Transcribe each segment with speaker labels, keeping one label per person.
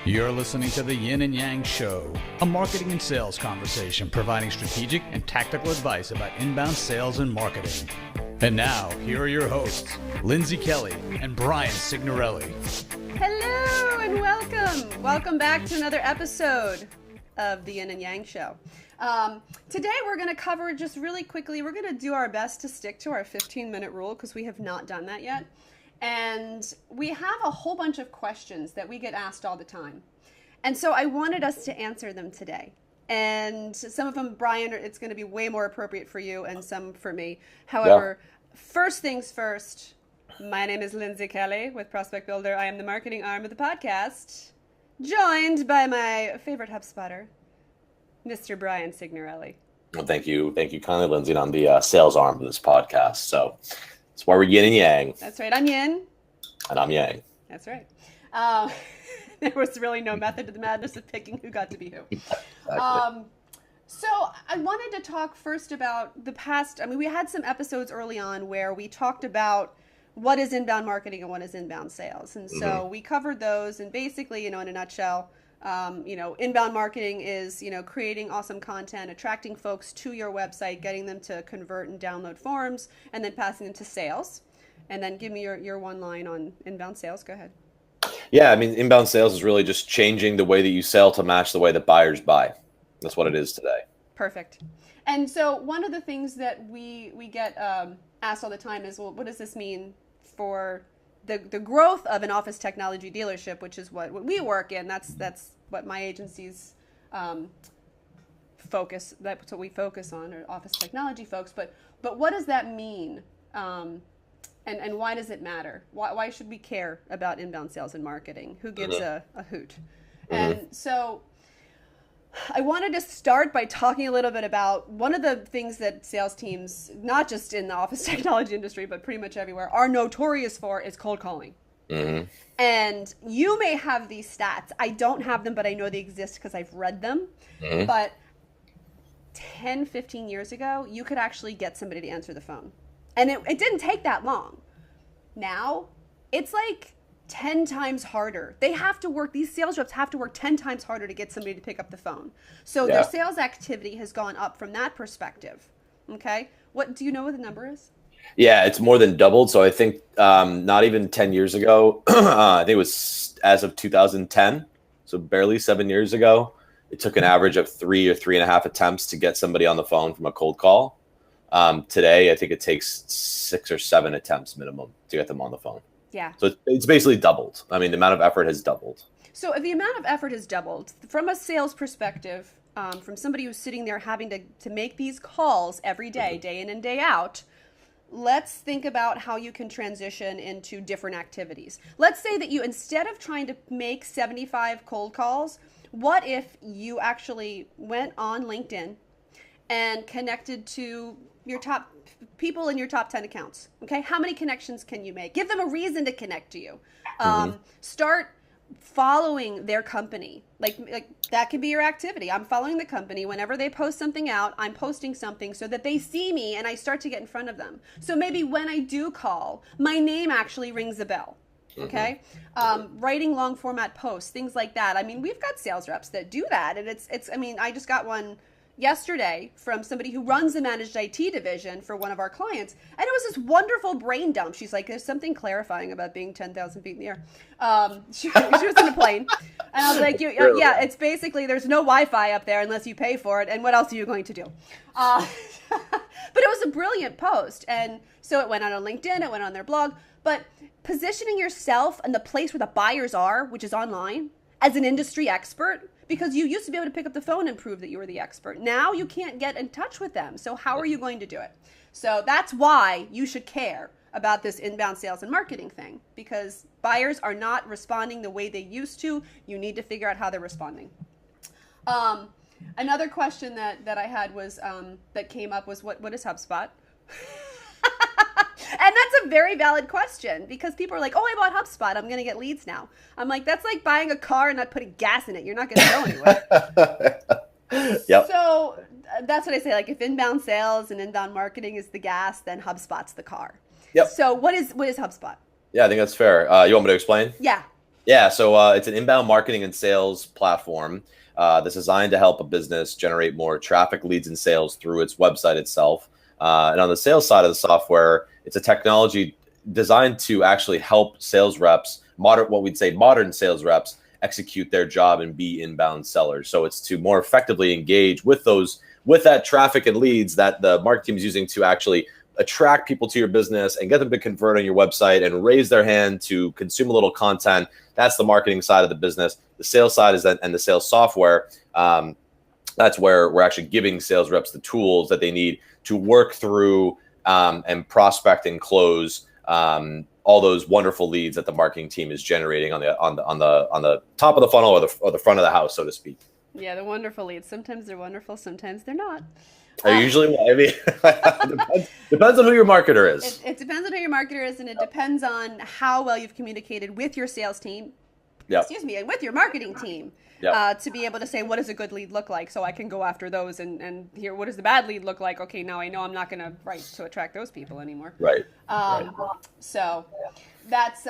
Speaker 1: You're listening to the Yin and Yang Show, a marketing and sales conversation providing strategic and tactical advice about inbound sales and marketing. And now, here are your hosts, Lindsay Kelly and Brian Signorelli.
Speaker 2: Hello and welcome. Welcome back to another episode of the Yin and Yang Show. Today we're going to cover just really quickly, we're going to do our best to stick to our 15-minute rule because we have not done that yet. And we have a whole bunch of questions that we get asked all the time. And so I wanted us to answer them today. And some of them, Brian, it's going to be way more appropriate for you and some for me. However, First things first, my name is Lindsay Kelly with Prospect Builder. I am the marketing arm of the podcast, joined by my favorite HubSpotter, Mr. Brian Signorelli.
Speaker 3: Well, thank you kindly, Lindsay. And I'm the sales arm of this podcast. So that's why we're yin and yang.
Speaker 2: That's right. I'm yin.
Speaker 3: And I'm yang.
Speaker 2: That's right. There was really no method to the madness of picking who got to be who.
Speaker 3: Exactly.
Speaker 2: So I wanted to talk first about the past. I mean, we had some episodes early on where we talked about what is inbound marketing and what is inbound sales. And so we covered those. And basically, in a nutshell, inbound marketing is, creating awesome content, attracting folks to your website, getting them to convert and download forms, and then passing them to sales. And then give me your one line on inbound sales. Go ahead.
Speaker 3: Yeah, I mean, inbound sales is really just changing the way that you sell to match the way that buyers buy. That's what it is today.
Speaker 2: Perfect. And so one of the things that we get asked all the time is, well, what does this mean for the growth of an office technology dealership, which is what we work in. That's what my agency's focus. That's what we focus on, or office technology folks. But what does that mean? And why does it matter? Why should we care about inbound sales and marketing? Who gives a hoot? And so I wanted to start by talking a little bit about one of the things that sales teams, not just in the office technology industry, but pretty much everywhere, are notorious for is cold calling. And you may have these stats. I don't have them, but I know they exist because I've read them. But 10, 15 years ago, you could actually get somebody to answer the phone. And it didn't take that long. Now, it's like 10 times harder. They have to work, these sales reps have to work 10 times harder to get somebody to pick up the phone. So their sales activity has gone up from that perspective. Okay. Do you know what the number is?
Speaker 3: Yeah, it's more than doubled. So I think not even 10 years ago, I think it was as of 2010. So barely 7 years ago, it took an average of 3 or 3.5 attempts to get somebody on the phone from a cold call. Today, I think it takes 6 or 7 attempts minimum to get them on the phone.
Speaker 2: Yeah.
Speaker 3: So it's basically doubled. I mean, the amount of effort has doubled.
Speaker 2: So if the amount of effort has doubled, from a sales perspective, from somebody who's sitting there having to make these calls every day, day in and day out, let's think about how you can transition into different activities. Let's say that you, instead of trying to make 75 cold calls, what if you actually went on LinkedIn and connected to your top people in your top 10 accounts? Okay. How many connections can you make? Give them a reason to connect to you. Start following their company. Like that could be your activity. I'm following the company. Whenever they post something out, I'm posting something so that they see me and I start to get in front of them. So maybe when I do call, my name actually rings a bell. Okay. Writing long format posts, things like that. I mean, we've got sales reps that do that. And I just got one yesterday from somebody who runs the managed IT division for one of our clients. And it was this wonderful brain dump. She's like, there's something clarifying about being 10,000 feet in the air. She was in a plane. And I was like, yeah, it's basically, there's no Wi-Fi up there unless you pay for it. And what else are you going to do? But it was a brilliant post. And so it went out on LinkedIn, it went on their blog. But positioning yourself in the place where the buyers are, which is online, as an industry expert, because you used to be able to pick up the phone and prove that you were the expert. Now you can't get in touch with them. So how are you going to do it? So that's why you should care about this inbound sales and marketing thing, because buyers are not responding the way they used to. You need to figure out how they're responding. Another question that I had was, that came up was, what is HubSpot? And that's a very valid question, because people are like, oh, I bought HubSpot, I'm going to get leads now. I'm like, that's like buying a car and not putting gas in it. You're not going to go anywhere.
Speaker 3: Yep.
Speaker 2: So that's what I say. Like, if inbound sales and inbound marketing is the gas, then HubSpot's the car.
Speaker 3: Yep.
Speaker 2: So what is HubSpot?
Speaker 3: Yeah, I think that's fair. You want me to explain?
Speaker 2: Yeah.
Speaker 3: Yeah, so it's an inbound marketing and sales platform that's designed to help a business generate more traffic, leads, and sales through its website itself. And on the sales side of the software, it's a technology designed to actually help sales reps, modern sales reps, execute their job and be inbound sellers. So it's to more effectively engage with that traffic and leads that the marketing team is using to actually attract people to your business and get them to convert on your website and raise their hand to consume a little content. That's the marketing side of the business. The sales side is that, and the sales software. That's where we're actually giving sales reps the tools that they need to work through and prospect and close all those wonderful leads that the marketing team is generating on the top of the funnel or the front of the house, so to speak.
Speaker 2: Yeah, the wonderful leads. Sometimes they're wonderful, sometimes they're not.
Speaker 3: Usually, I mean, depends on who your marketer is.
Speaker 2: It depends on who your marketer is, and it depends on how well you've communicated with your sales team.
Speaker 3: Yep.
Speaker 2: Excuse me, and with your marketing team.
Speaker 3: Yep.
Speaker 2: To be able to say, what does a good lead look like, so I can go after those, and here, what does the bad lead look like? Okay, now I know I'm not going to attract those people anymore.
Speaker 3: Right.
Speaker 2: So that's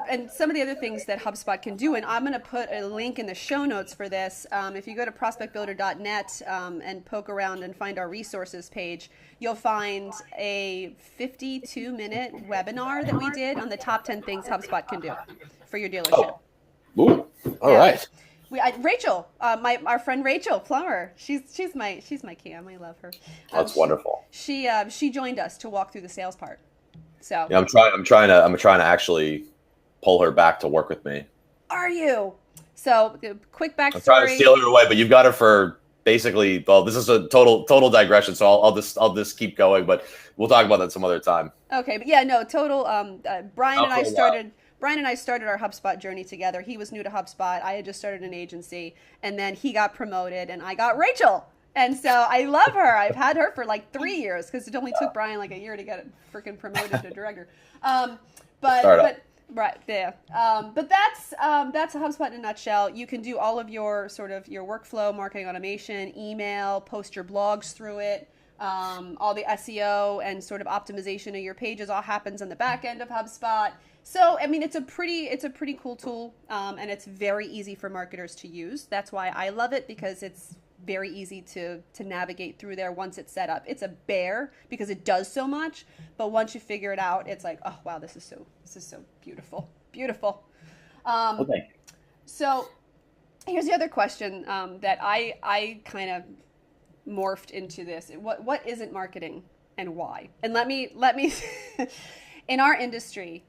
Speaker 2: and some of the other things that HubSpot can do, and I'm going to put a link in the show notes for this. If you go to prospectbuilder.net and poke around and find our resources page, you'll find a 52-minute webinar that we did on the top 10 things HubSpot can do for your dealership.
Speaker 3: Ooh, all right.
Speaker 2: Rachel, our friend Rachel Plummer, she's my Cam. I love her.
Speaker 3: That's wonderful.
Speaker 2: She joined us to walk through the sales part. So
Speaker 3: yeah, I'm trying to actually pull her back to work with me.
Speaker 2: Are you? So quick backstory.
Speaker 3: I'm trying to steal her away, but you've got her for basically. Well, this is a total digression, so I'll just keep going, but we'll talk about that some other time.
Speaker 2: Okay, but yeah, no, total. Brian and I started our HubSpot journey together. He was new to HubSpot. I had just started an agency, and then he got promoted, and I got Rachel. And so I love her. I've had her for like 3 years because it only took Brian like a year to get freaking promoted to director. But right there. But that's a HubSpot in a nutshell. You can do all of your your workflow, marketing automation, email, post your blogs through it. All the SEO and sort of optimization of your pages all happens on the back end of HubSpot. So, I mean, it's a pretty cool tool, and it's very easy for marketers to use. That's why I love it, because it's very easy to navigate through there once it's set up. It's a bear because it does so much, but once you figure it out, it's like, oh wow, this is so beautiful. Okay. So here's the other question that I kind of morphed into this. What isn't marketing and why? And let me in our industry,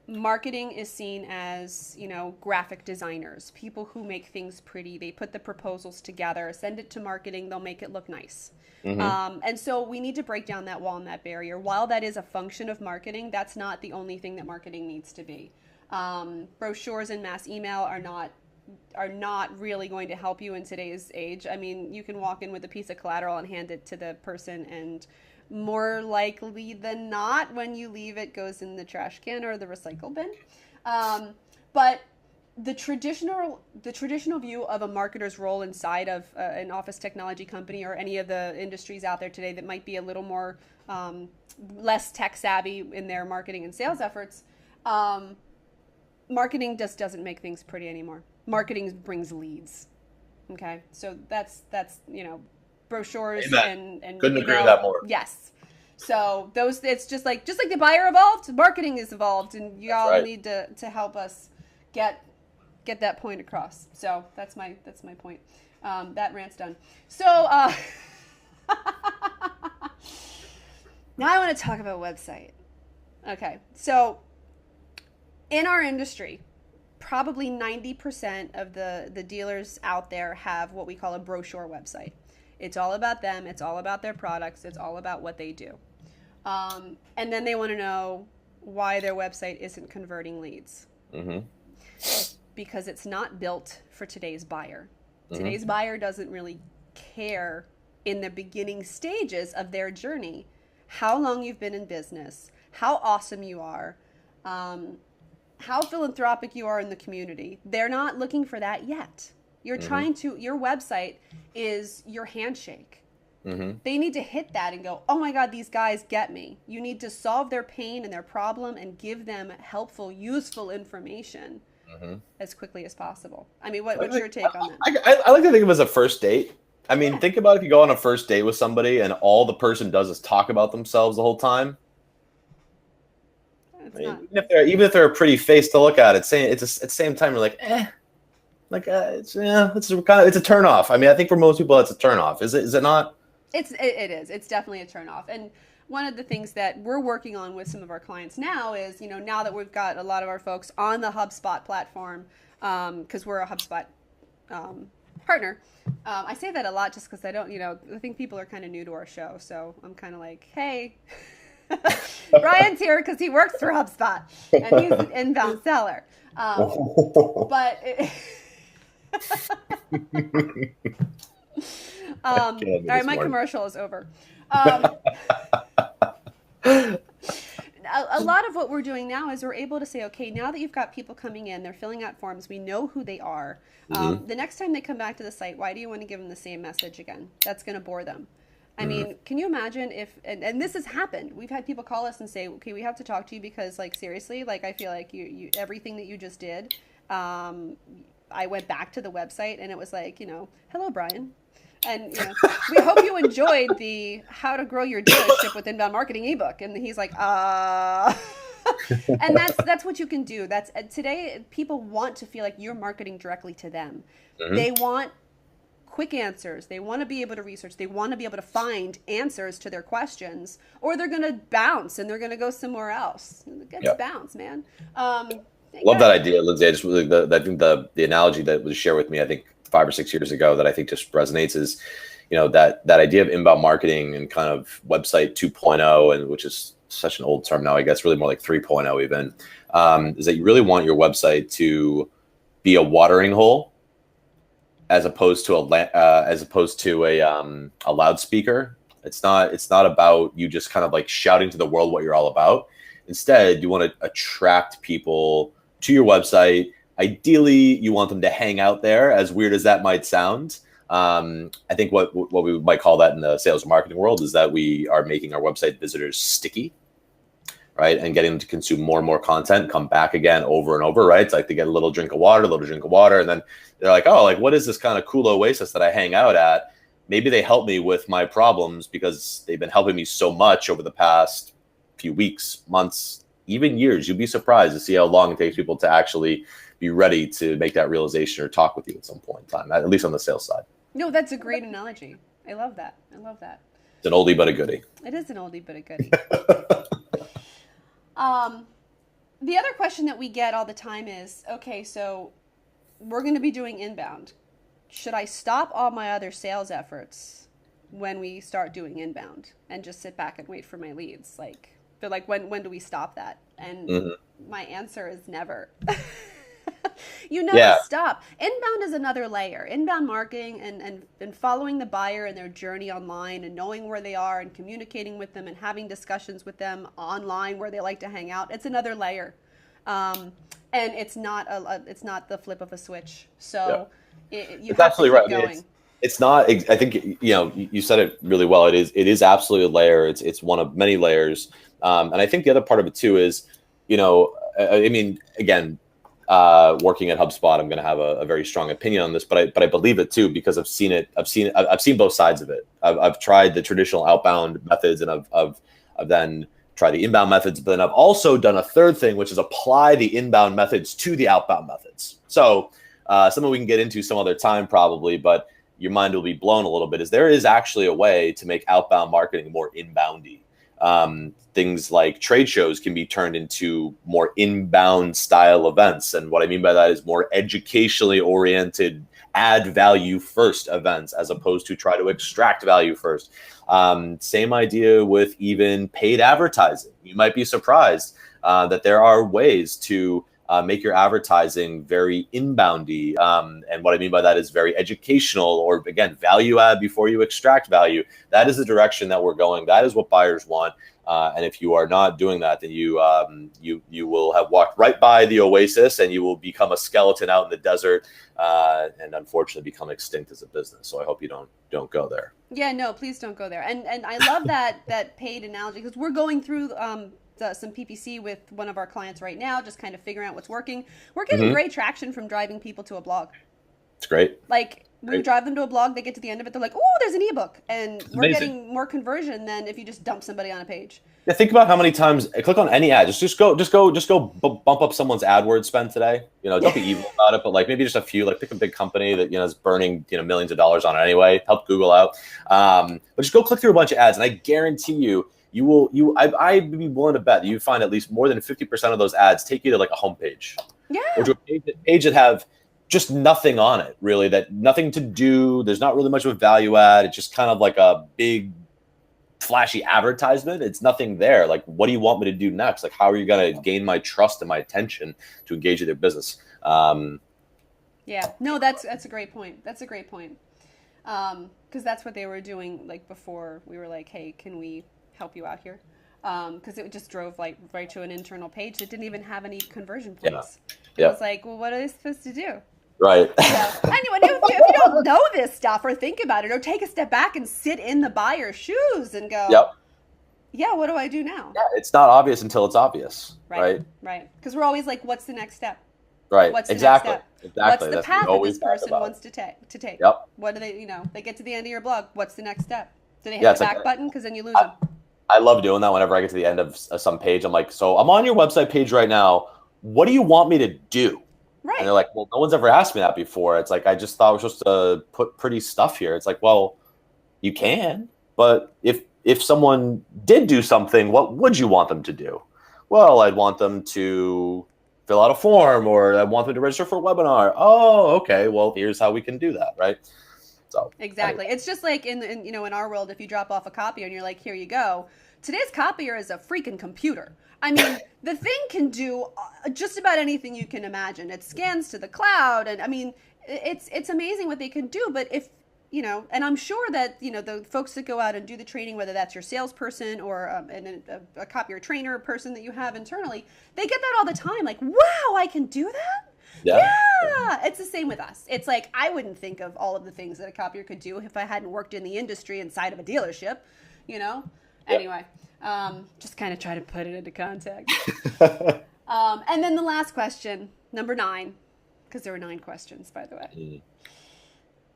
Speaker 2: marketing is seen as, graphic designers, people who make things pretty. They put the proposals together, send it to marketing, they'll make it look nice. Mm-hmm. And so we need to break down that wall and that barrier. While that is a function of marketing, that's not the only thing that marketing needs to be. Brochures and mass email are not really going to help you in today's age. I mean, you can walk in with a piece of collateral and hand it to the person, and more likely than not, when you leave, it goes in the trash can or the recycle bin. But the traditional view of a marketer's role inside of an office technology company or any of the industries out there today that might be a little more less tech savvy in their marketing and sales efforts, marketing just doesn't make things pretty anymore. Marketing brings leads. Okay, so that's brochures.
Speaker 3: Amen.
Speaker 2: and
Speaker 3: couldn't agree with that more.
Speaker 2: Yes. So those, it's just like the buyer evolved, marketing is evolved, and you all need to help us get that point across. So that's my point. That rant's done. So now I want to talk about website. Okay, so in our industry, probably 90% of the dealers out there have what we call a brochure website. It's all about them. It's all about their products. It's all about what they do. And then they want to know why their website isn't converting leads. Mm-hmm. Because it's not built for today's buyer. Mm-hmm. Today's buyer doesn't really care in the beginning stages of their journey how long you've been in business, how awesome you are, how philanthropic you are in the community. They're not looking for that yet. You're mm-hmm. Your website is your handshake. Mm-hmm. They need to hit that and go, oh my God, these guys get me. You need to solve their pain and their problem and give them helpful, useful information as quickly as possible. I mean, what's your take on that?
Speaker 3: I like to think of it as a first date. I mean, think about if you go on a first date with somebody and all the person does is talk about themselves the whole time. I mean, even if they're a pretty face to look at, at the same time you're like, it's a turn off. I mean, I think for most people that's a turn off. Is it not?
Speaker 2: It is. It's definitely a turn off. And one of the things that we're working on with some of our clients now is, now that we've got a lot of our folks on the HubSpot platform, because we're a HubSpot partner. I say that a lot just because I think people are kind of new to our show. So I'm kind of like, hey, Brian's here because he works for HubSpot and he's an inbound seller. But all right, my commercial is over. A lot of what we're doing now is we're able to say, okay, now that you've got people coming in, they're filling out forms, we know who they are. The next time they come back to the site, why do you want to give them the same message again? That's going to bore them. I mean, can you imagine if, and this has happened, we've had people call us and say, okay, we have to talk to you because, like, seriously, like, I feel like you everything that you just did, I went back to the website and it was like, hello, Brian. And we hope you enjoyed the How to Grow Your Dealership with Inbound Marketing ebook. And he's like, and that's what you can do. That's today people want to feel like you're marketing directly to them. They want quick answers. They want to be able to research. They want to be able to find answers to their questions, or they're going to bounce and they're going to go somewhere else. It's bounce, man.
Speaker 3: Love that idea, Lindsay. I think the analogy that was shared with me, I think 5 or 6 years ago, that I think just resonates is, that idea of inbound marketing and kind of website 2.0, and which is such an old term now, I guess really more like 3.0 even, is that you really want your website to be a watering hole as opposed to a loudspeaker. It's not about you just kind of like shouting to the world what you're all about. Instead, you want to attract people to your website. Ideally, you want them to hang out there, as weird as that might sound. I think what we might call that in the sales and marketing world is that we are making our website visitors sticky, right? And getting them to consume more and more content, come back again over and over, right? It's like they get a little drink of water, and then they're like, oh, like, what is this kind of cool oasis that I hang out at? Maybe they help me with my problems because they've been helping me so much over the past few weeks, months, even years. You'd be surprised to see how long it takes people to actually be ready to make that realization or talk with you at some point in time, at least on the sales side.
Speaker 2: No, that's a great analogy. I love that.
Speaker 3: It's an oldie but a goodie.
Speaker 2: It is an oldie but a goodie. The other question that we get all the time is, okay, so we're going to be doing inbound. Should I stop all my other sales efforts when we start doing inbound and just sit back and wait for my leads? Like, they're like, when do we stop that? And my answer is never. You never stop. Inbound is another layer. Inbound marketing and following the buyer and their journey online and knowing where they are and communicating with them and having discussions with them online where they like to hang out. It's another layer. And it's not the flip of a switch. So you have to keep going.
Speaker 3: It's not. I think you said it really well. It is absolutely a layer. It's one of many layers. And I think the other part of it too is, I mean, again, working at HubSpot, I'm going to have a very strong opinion on this, but I believe it too because I've seen both sides of it. I've tried the traditional outbound methods, and I've then tried the inbound methods, but then I've also done a third thing, which is apply the inbound methods to the outbound methods. So something we can get into some other time probably, but your mind will be blown a little bit. Is there is actually a way to make outbound marketing more inboundy. Things like trade shows can be turned into more inbound style events. And what I mean by that is more educationally oriented, add value first events, as opposed to try to extract value first. Same idea with even paid advertising. You might be surprised that there are ways to make your advertising very inboundy. And what I mean by that is very educational, or again, value add before you extract value. That is the direction that we're going. That is what buyers want. And if you are not doing that, then you will have walked right by the oasis, and you will become a skeleton out in the desert, and unfortunately become extinct as a business. So I hope you don't go there.
Speaker 2: Yeah, no, please don't go there. And I love that paid analogy, because we're going through some PPC with one of our clients right now, just kind of figuring out what's working. We're getting great traction from driving people to a blog.
Speaker 3: It's great.
Speaker 2: Like when you drive them to a blog, they get to the end of it, they're like, "Oh, there's an ebook," and we're getting more conversion than if you just dump somebody on a page.
Speaker 3: Yeah, think about how many times click on any ad. Just go bump up someone's AdWords spend today. Don't be evil about it, but like maybe just a few. Like pick a big company that is burning millions of dollars on it anyway. Help Google out. But just go click through a bunch of ads, and I guarantee you will. I'd be willing to bet that you find at least more than 50% of those ads take you to like a homepage.
Speaker 2: Yeah.
Speaker 3: Or to a page that have just nothing on it, really. That nothing to do. There's not really much of a value add. It's just kind of like a big flashy advertisement. It's nothing there. Like, what do you want me to do next? Like, how are you going to gain my trust and my attention to engage in their business?
Speaker 2: Yeah, no, that's a great point. That's a great point. Because that's what they were doing like before we were like, hey, can we help you out here? Because it just drove like right to an internal page that didn't even have any conversion points.
Speaker 3: Yeah.
Speaker 2: I was like, well, what are they supposed to do?
Speaker 3: Right.
Speaker 2: So, anyway, if you don't know this stuff or think about it or take a step back and sit in the buyer's shoes and go,
Speaker 3: yep.
Speaker 2: Yeah, what do I do now?
Speaker 3: Yeah, it's not obvious until it's obvious. Right.
Speaker 2: Because we're always like, what's the next step?
Speaker 3: Right.
Speaker 2: What's the
Speaker 3: exactly.
Speaker 2: next step?
Speaker 3: Exactly.
Speaker 2: What's the path that this person wants to take?
Speaker 3: Yep.
Speaker 2: What do they, they get to the end of your blog. What's the next step? Do they hit the back button? Because then you lose them.
Speaker 3: I love doing that whenever I get to the end of some page. I'm like, so I'm on your website page right now. What do you want me to do?
Speaker 2: Right.
Speaker 3: And they're like, well, no one's ever asked me that before. It's like, I just thought we're supposed to put pretty stuff here. It's like, well, you can, but if someone did do something, what would you want them to do? Well, I'd want them to fill out a form, or I want them to register for a webinar. Oh, okay. Well, here's how we can do that. Right. So
Speaker 2: exactly. It's just like in our world, if you drop off a copier and you're like, here you go. Today's copier is a freaking computer. I mean, the thing can do just about anything you can imagine. It scans to the cloud, and I mean, it's amazing what they can do. But if and I'm sure that the folks that go out and do the training, whether that's your salesperson or a copier trainer person that you have internally, they get that all the time. Like, wow, I can do that. Yeah, it's the same with us. It's like I wouldn't think of all of the things that a copier could do if I hadn't worked in the industry inside of a dealership. Anyway. Just kind of try to put it into context. And then the last question, number 9, because there were 9 questions, by the way.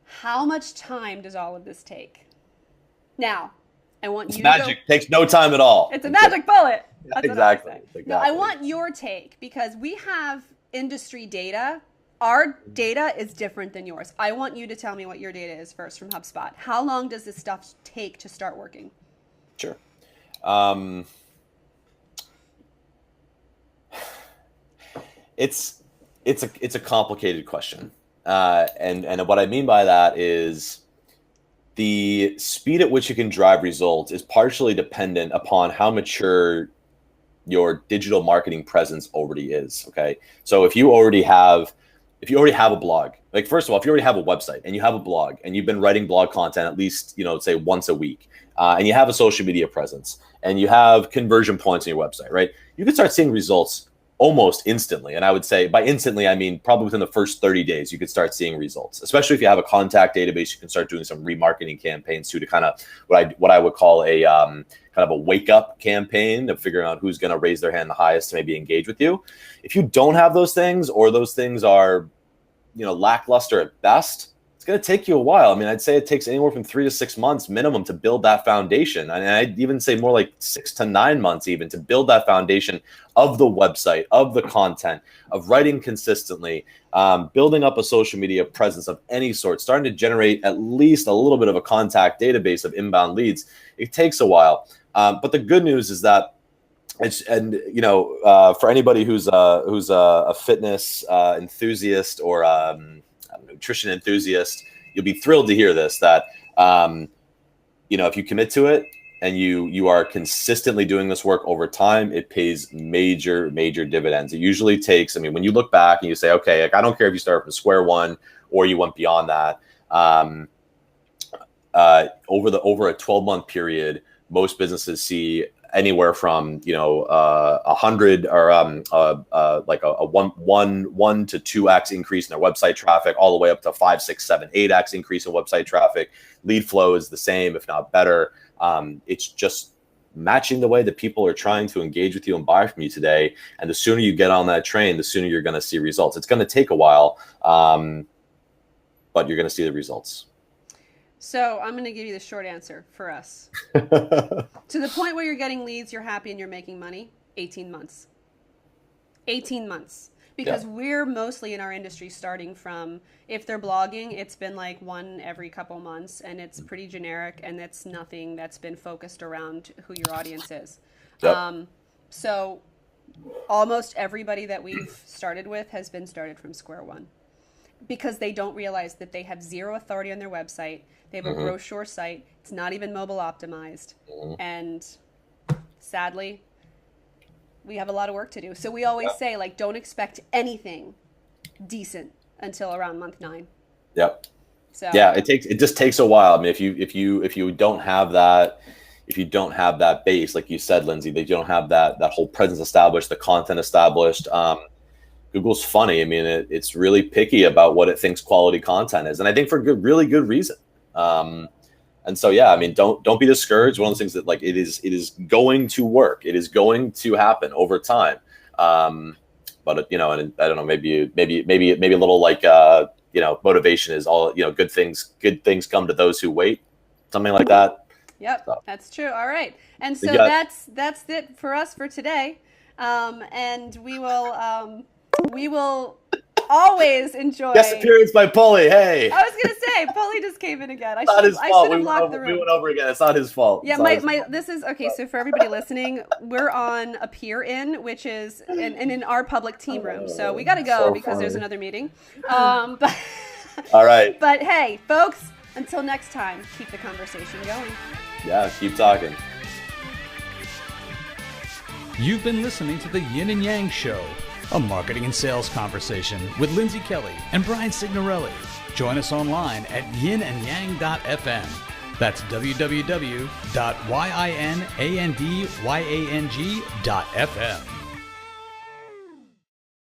Speaker 2: How much time does all of this take? Now, I want you
Speaker 3: magic. Takes no time at all.
Speaker 2: It's a magic bullet. That's
Speaker 3: exactly.
Speaker 2: No, I want your take, because we have industry data. Our data is different than yours. I want you to tell me what your data is first from HubSpot. How long does this stuff take to start working?
Speaker 3: Sure. It's a complicated question. And what I mean by that is the speed at which you can drive results is partially dependent upon how mature your digital marketing presence already is. Okay. So if you already have a blog, like first of all, if you already have a website and you have a blog and you've been writing blog content at least, say once a week, and you have a social media presence and you have conversion points on your website, right? You can start seeing results almost instantly. And I would say by instantly, I mean probably within the first 30 days, you could start seeing results, especially if you have a contact database. You can start doing some remarketing campaigns too, to kind of what I would call a kind of a wake up campaign of figuring out who's going to raise their hand the highest to maybe engage with you. If you don't have those things, or those things are, lackluster at best, it's going to take you a while. I mean, I'd say it takes anywhere from 3 to 6 months minimum to build that foundation. And I'd even say more like 6 to 9 months even to build that foundation of the website, of the content, of writing consistently, building up a social media presence of any sort, starting to generate at least a little bit of a contact database of inbound leads. It takes a while. But the good news is that for anybody who's a fitness enthusiast or a nutrition enthusiast, you'll be thrilled to hear this, that if you commit to it and you are consistently doing this work over time, it pays major dividends. It usually takes, when you look back and you say, okay, like, I don't care if you start from square one or you went beyond that, over a 12-month period, most businesses see anywhere from 100 or like a 1 to 2x increase in their website traffic, all the way up to 5, 6, 7, 8x increase in website traffic. Lead flow is the same, if not better. It's just matching the way that people are trying to engage with you and buy from you today. And the sooner you get on that train, the sooner you're going to see results. It's going to take a while, but you're going to see the results.
Speaker 2: So I'm going to give you the short answer for us. To the point where you're getting leads, you're happy, and you're making money, 18 months. 18 months. Because we're mostly in our industry starting from, if they're blogging, it's been like one every couple months, and it's pretty generic, and it's nothing that's been focused around who your audience is.
Speaker 3: Yep.
Speaker 2: So almost everybody that we've started with has been started from square one, because they don't realize that they have zero authority on their website. They have a brochure site. It's not even mobile optimized. And sadly, we have a lot of work to do. So we always say, like, don't expect anything decent until around month 9.
Speaker 3: Yep.
Speaker 2: So
Speaker 3: yeah, it just takes a while. I mean, if you don't have that, base, like you said, Lindsay, that you don't have that whole presence established, the content established. Google's funny. I mean, it's really picky about what it thinks quality content is, and I think for really good reason. And so, yeah, I mean, don't be discouraged. One of the things that, like, it is going to work. It is going to happen over time. But you know, and I don't know, maybe a little, like, you know, motivation is all, you know, good things come to those who wait, something like that.
Speaker 2: Yep,
Speaker 3: So.
Speaker 2: That's true. All right, and so that's it for us for today. And we will always enjoy.
Speaker 3: Guest appearance by Paulie. Hey.
Speaker 2: I was gonna say, Paulie just came in again. I
Speaker 3: should
Speaker 2: have locked the room.
Speaker 3: We went over again. It's not his fault.
Speaker 2: Yeah, this is okay. So for everybody listening, we're on a Peer Inn, which is in our public team room. So we got to go because there's another meeting. But
Speaker 3: all right.
Speaker 2: But hey, folks, until next time, keep the conversation going.
Speaker 3: Yeah, keep talking.
Speaker 1: You've been listening to the Yin and Yang Show, a marketing and sales conversation with Lindsay Kelly and Brian Signorelli. Join us online at yinandyang.fm. That's www.yinandyang.fm.